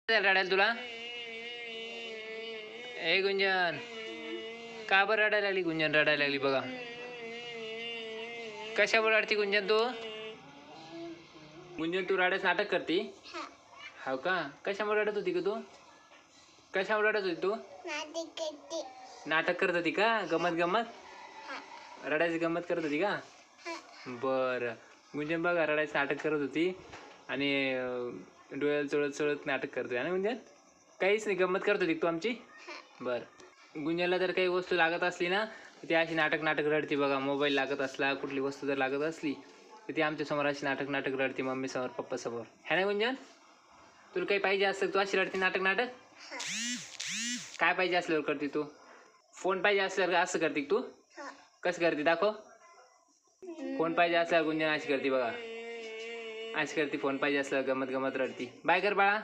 रडायला तुला? ए गुंजन, का बरं रडायला लागली? गुंजन रडायला लागली बघा. कशावर रडती गुंजन तू? गुंजन तू रडायचं नाटक करते? हो का? कशामुळे रडत होती का तू? कशामुळे रडत होती तू? नाटक करत होती का? गमत रडायची गमत करत होती का? बरं. गुंजन बघा रडायचं नाटक करत होती आणि डोळ्याला चढत चढत नाटक करतोय आणि गुंजन काहीच नाही, गंमत करत होती तू आमची? बरं. गुंजनला जर काही वस्तू लागत असली ना ती अशी नाटक रडते बघा. मोबाईल लागत असला, कुठली वस्तू जर लागत असली तर ती आमच्या समोर अशी नाटक रडते, मम्मी समोर, पप्पा समोर. है ना गुंजन? तुला काही पाहिजे असलं तू अशी रडते नाटक? काय पाहिजे असल्यावर करते तू? फोन पाहिजे असल्यावर असं करते तू? कसं करते दाखव? फोन पाहिजे असल्यावर गुंजन अशी करते बघा, अशी करते. फोन पाहिजे असल्यावर गमत रडती. बाय कर बाळा.